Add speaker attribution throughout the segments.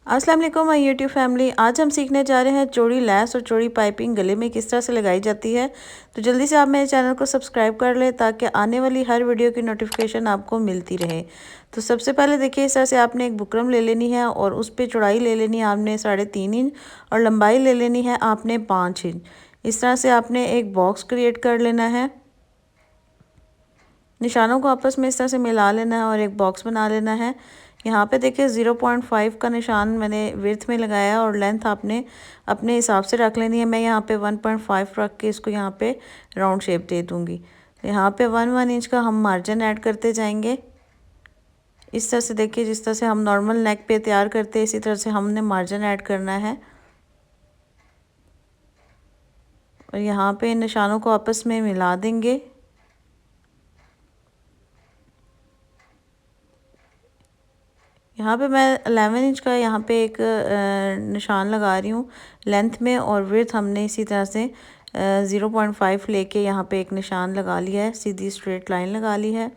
Speaker 1: अस्सलाम वालेकुम my YouTube family. आज हम सीखने जा रहे हैं चौड़ी लैस और चौड़ी पाइपिंग गले में किस तरह से लगाई जाती है। तो जल्दी से आप मेरे चैनल को सब्सक्राइब कर लें ताकि आने वाली हर वीडियो की नोटिफिकेशन आपको मिलती रहे। तो सबसे पहले देखिए, इस तरह से आपने एक बुकरम ले लेनी है और उस पर चौड़ाई ले लेनी है आपने 3.5 इंच और लंबाई ले लेनी है आपने 5 इंच। इस तरह से आपने एक बॉक्स क्रिएट कर लेना है। निशानों को आपस में इस तरह से मिला लेना है और एक बॉक्स बना लेना है। यहाँ पे देखिए 0.5 का निशान मैंने विड्थ में लगाया और लेंथ आपने अपने हिसाब से रख लेनी है। मैं यहाँ पे 1.5 रख के इसको यहाँ पे राउंड शेप दे दूँगी। तो यहाँ पे 1 इंच का हम मार्जिन ऐड करते जाएंगे। इस तरह से देखिए, जिस तरह से हम नॉर्मल नेक पे तैयार करते हैं इसी तरह से हमने मार्जिन ऐड करना है। और यहाँ पे निशानों को आपस में मिला देंगे। यहाँ पे मैं 11 इंच का यहाँ पे एक निशान लगा रही हूँ लेंथ में, और विड्थ हमने इसी तरह से 0.5 लेके यहाँ पे एक निशान लगा लिया है, सीधी स्ट्रेट लाइन लगा ली है।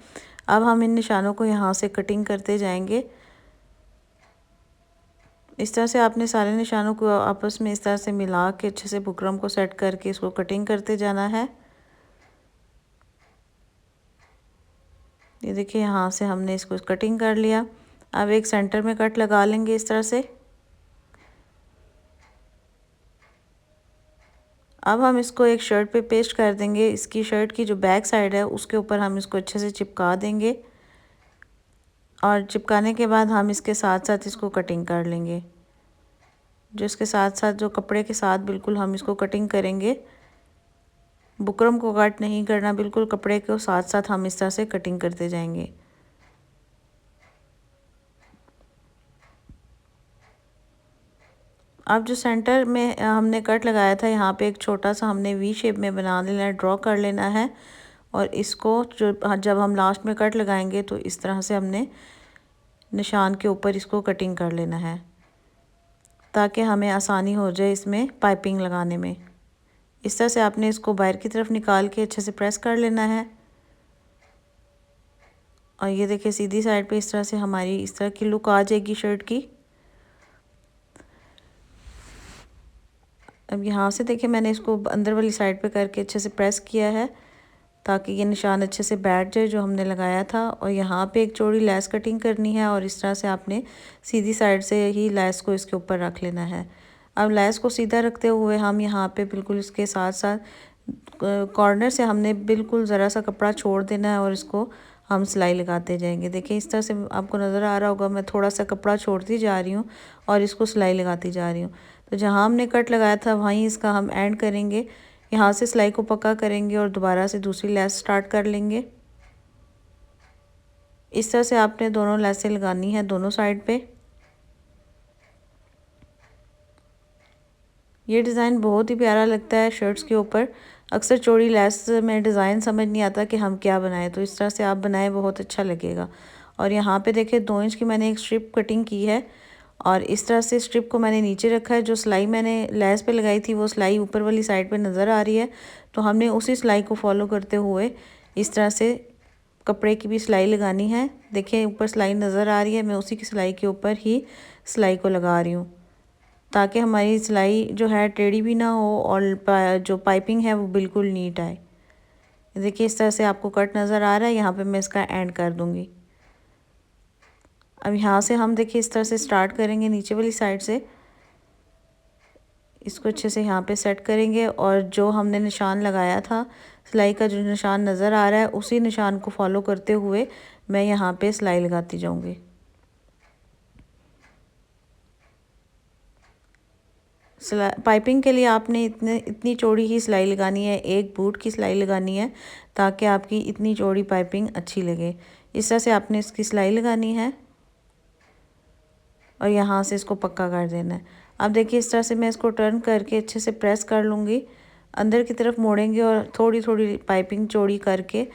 Speaker 1: अब हम इन निशानों को यहाँ से कटिंग करते जाएंगे। इस तरह से आपने सारे निशानों को आपस में इस तरह से मिला के अच्छे से बुकरम को सेट करके इसको कटिंग करते जाना है। ये देखिए, यहाँ से हमने इसको कटिंग कर लिया। अब एक सेंटर में कट लगा लेंगे इस तरह से। अब हम इसको एक शर्ट पे पेस्ट कर देंगे। इसकी शर्ट की जो बैक साइड है उसके ऊपर हम इसको अच्छे से चिपका देंगे और चिपकाने के बाद हम इसके साथ साथ इसको कटिंग कर लेंगे। जो इसके साथ साथ जो कपड़े के साथ बिल्कुल हम इसको कटिंग करेंगे। बुकरम को कट नहीं करना, बिल्कुल कपड़े के साथ साथ हम इस तरह से कटिंग करते जाएंगे। अब जो सेंटर में हमने कट लगाया था यहाँ पे एक छोटा सा हमने वी शेप में बना लेना है, ड्रॉ कर लेना है। और इसको जब हम लास्ट में कट लगाएंगे तो इस तरह से हमने निशान के ऊपर इसको कटिंग कर लेना है ताकि हमें आसानी हो जाए इसमें पाइपिंग लगाने में। इस तरह से आपने इसको बाहर की तरफ निकाल के अच्छे से प्रेस कर लेना है। और ये देखिए, सीधी साइड पे इस तरह से हमारी इस तरह की लुक आ जाएगी शर्ट की। अब यहाँ से देखिए, मैंने इसको अंदर वाली साइड पे करके अच्छे से प्रेस किया है ताकि ये निशान अच्छे से बैठ जाए जो हमने लगाया था। और यहाँ पे एक चौड़ी लेस कटिंग करनी है और इस तरह से आपने सीधी साइड से ही लेस को इसके ऊपर रख लेना है। अब लेस को सीधा रखते हुए हम यहाँ पे बिल्कुल इसके साथ साथ कॉर्नर से हमने बिल्कुल ज़रा सा कपड़ा छोड़ देना है और इसको हम सिलाई लगाते जाएंगे। देखिए, इस तरह से आपको नज़र आ रहा होगा, मैं थोड़ा सा कपड़ा छोड़ती जा रही हूँ और इसको सिलाई लगाती जा रही हूँ। तो जहाँ हमने कट लगाया था वहीं इसका हम एंड करेंगे। यहाँ से सिलाई को पक्का करेंगे और दोबारा से दूसरी लेस स्टार्ट कर लेंगे। इस तरह से आपने दोनों लेसें लगानी है दोनों साइड पे। ये डिज़ाइन बहुत ही प्यारा लगता है शर्ट्स के ऊपर। अक्सर चौड़ी लेस में डिज़ाइन समझ नहीं आता कि हम क्या बनाएं, तो इस तरह से आप बनाएं, बहुत अच्छा लगेगा। और यहाँ पे देखिए 2 इंच की मैंने एक स्ट्रिप कटिंग की है और इस तरह से स्ट्रिप को मैंने नीचे रखा है। जो सिलाई मैंने लेस पे लगाई थी वो सिलाई ऊपर वाली साइड पे नज़र आ रही है, तो हमने उसी सिलाई को फॉलो करते हुए इस तरह से कपड़े की भी सिलाई लगानी है। देखिए, ऊपर सिलाई नज़र आ रही है, मैं उसी की सिलाई के ऊपर ही सिलाई को लगा रही हूँ ताकि हमारी सिलाई जो है टेढ़ी भी ना हो और जो पाइपिंग है वो बिल्कुल नीट आए। देखिए, इस तरह से आपको कट नज़र आ रहा है। यहाँ पे मैं इसका एंड कर दूँगी। अब यहाँ से हम देखिए इस तरह से स्टार्ट करेंगे नीचे वाली साइड से। इसको अच्छे से यहाँ पे सेट करेंगे और जो हमने निशान लगाया था, सिलाई का जो निशान नज़र आ रहा है उसी निशान को फॉलो करते हुए मैं यहाँ पे सिलाई लगाती जाऊँगी। पाइपिंग के लिए आपने इतनी चौड़ी ही सिलाई लगानी है, एक बूट की सिलाई लगानी है ताकि आपकी इतनी चौड़ी पाइपिंग अच्छी लगे। इस तरह से आपने इसकी सिलाई लगानी है और यहाँ से इसको पक्का कर देना है। अब देखिए, इस तरह से मैं इसको टर्न करके अच्छे से प्रेस कर लूँगी, अंदर की तरफ मोड़ेंगे और थोड़ी थोड़ी पाइपिंग चौड़ी करके,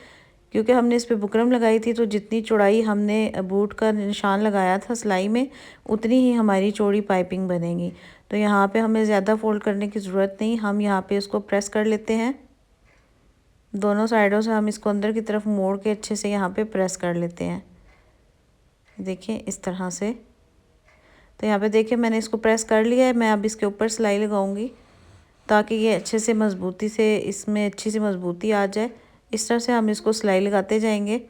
Speaker 1: क्योंकि हमने इस पर बुकरम लगाई थी तो जितनी चौड़ाई हमने बूट का निशान लगाया था सिलाई में उतनी ही हमारी चौड़ी पाइपिंग बनेगी। तो यहाँ पे हमें ज़्यादा फोल्ड करने की ज़रूरत नहीं, हम यहाँ पे इसको प्रेस कर लेते हैं। दोनों साइडों से हम इसको अंदर की तरफ मोड़ के अच्छे से यहाँ पे प्रेस कर लेते हैं। देखिए, इस तरह से तो यहाँ पे देखिए मैंने इसको प्रेस कर लिया है। मैं अब इसके ऊपर सिलाई लगाऊंगी ताकि ये अच्छे से मजबूती से, इसमें अच्छी सी मजबूती आ जाए। इस तरह से हम इसको सिलाई लगाते जाएंगे।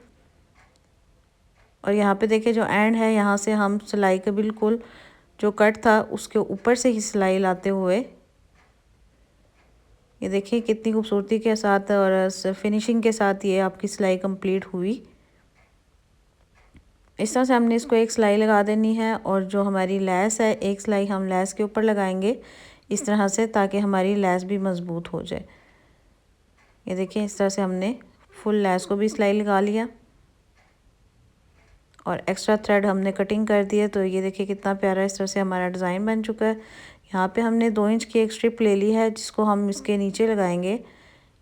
Speaker 1: और यहाँ पे देखिए जो एंड है, यहाँ से हम सिलाई का बिल्कुल जो कट था उसके ऊपर से ही सिलाई लाते हुए, ये देखिए कितनी खूबसूरती के साथ और फिनिशिंग के साथ ये आपकी सिलाई कंप्लीट हुई। इस तरह से हमने इसको एक सिलाई लगा देनी है और जो हमारी लेस है, एक सिलाई हम लेस के ऊपर लगाएंगे इस तरह से, ताकि हमारी लेस भी मज़बूत हो जाए। ये देखिए इस तरह से हमने फुल लेस को भी सिलाई लगा लिया और एक्स्ट्रा थ्रेड हमने कटिंग कर दिया। तो ये देखिए कितना प्यारा इस तरह से हमारा डिज़ाइन बन चुका है। यहाँ पे हमने 2 इंच की एक स्ट्रिप ले ली है जिसको हम इसके नीचे लगाएंगे।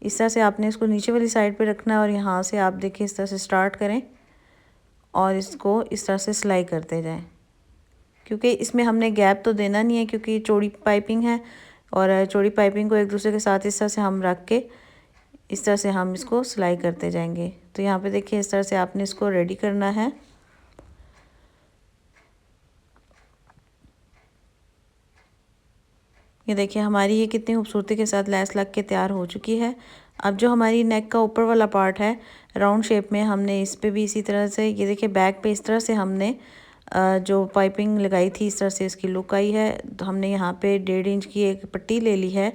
Speaker 1: इस तरह से आपने इसको नीचे वाली साइड पे रखना है और यहाँ से आप देखिए इस तरह से स्टार्ट करें और इसको इस तरह से सिलाई करते जाएं, क्योंकि इसमें हमने गैप तो देना नहीं है क्योंकि चौड़ी पाइपिंग है। और चौड़ी पाइपिंग को एक दूसरे के साथ इस तरह से हम रख के इस तरह से हम इसको सिलाई करते जाएंगे। तो यहाँ पे देखिए इस तरह से आपने इसको रेडी करना है। ये देखिए हमारी ये कितनी खूबसूरती के साथ लेस लग के तैयार हो चुकी है। अब जो हमारी नेक का ऊपर वाला पार्ट है राउंड शेप में, हमने इस पे भी इसी तरह से, ये देखिए बैक पे इस तरह से हमने जो पाइपिंग लगाई थी इस तरह से इसकी लुक आई है। तो हमने यहाँ पे 1.5 इंच की एक पट्टी ले ली है।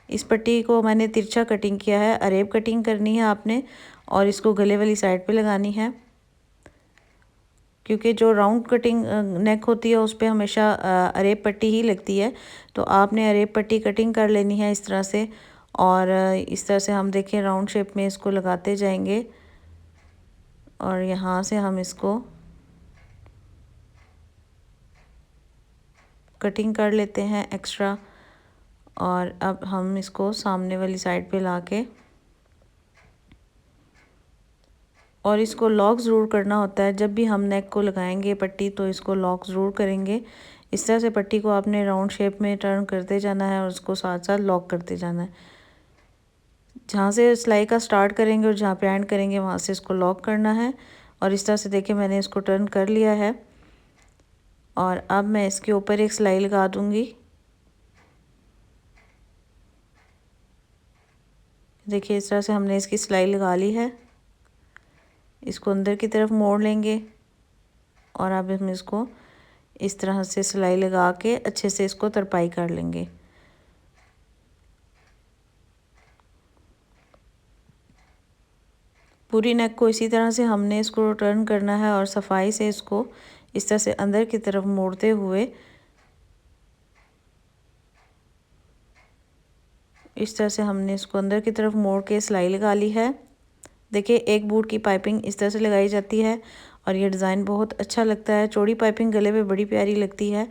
Speaker 1: इस पट्टी को मैंने तिरछा कटिंग किया है, अरेब कटिंग करनी है आपने और इसको गले वाली साइड पे लगानी है, क्योंकि जो राउंड कटिंग नेक होती है उस पर हमेशा अरेब पट्टी ही लगती है। तो आपने अरेब पट्टी कटिंग कर लेनी है इस तरह से। और इस तरह से हम देखें राउंड शेप में इसको लगाते जाएंगे और यहाँ से हम इसको कटिंग कर लेते हैं एक्स्ट्रा। और अब हम इसको सामने वाली साइड पे लाके और इसको लॉक ज़रूर करना होता है। जब भी हम नेक को लगाएंगे पट्टी तो इसको लॉक ज़रूर करेंगे। इस तरह से पट्टी को आपने राउंड शेप में टर्न करते जाना है और उसको साथ साथ लॉक करते जाना है। जहाँ से सिलाई का स्टार्ट करेंगे और जहाँ पे एंड करेंगे वहाँ से इसको लॉक करना है। और इस तरह से देखिए मैंने इसको टर्न कर लिया है और अब मैं इसके ऊपर एक सिलाई लगा दूँगी। देखिए इस तरह से हमने इसकी सिलाई लगा ली है। इसको अंदर की तरफ मोड़ लेंगे और अब हम इसको इस तरह से सिलाई लगा के अच्छे से इसको तरपाई कर लेंगे। पूरी नेक को इसी तरह से हमने इसको टर्न करना है और सफाई से इसको इस तरह से अंदर की तरफ मोड़ते हुए इस तरह से हमने इसको अंदर की तरफ मोड़ के सिलाई लगा ली है। देखिए एक बूट की पाइपिंग इस तरह से लगाई जाती है और ये डिज़ाइन बहुत अच्छा लगता है। चौड़ी पाइपिंग गले पे बड़ी प्यारी लगती है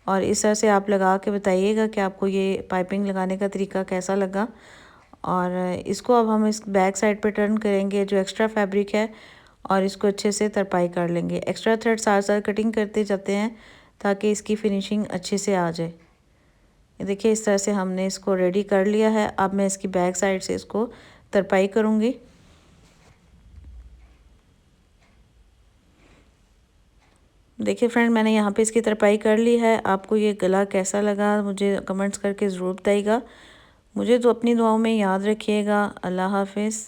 Speaker 1: और इस तरह से आप लगा के बताइएगा कि आपको ये पाइपिंग लगाने का तरीका कैसा लगा। और इसको अब हम इस बैक साइड पे टर्न करेंगे जो एक्स्ट्रा फैब्रिक है और इसको अच्छे से तरपाई कर लेंगे। एक्स्ट्रा थ्रेड साथ साथ कटिंग करते जाते हैं ताकि इसकी फिनिशिंग अच्छे से आ जाए। ये देखिए इस तरह से हमने इसको रेडी कर लिया है। अब मैं इसकी बैक साइड से इसको तरपाई करूँगी। देखिए फ्रेंड मैंने यहाँ पे इसकी तरपाई कर ली है। आपको ये गला कैसा लगा मुझे कमेंट्स करके ज़रूर बताइएगा। मुझे तो अपनी दुआओं में याद रखिएगा। अल्लाह हाफिज़।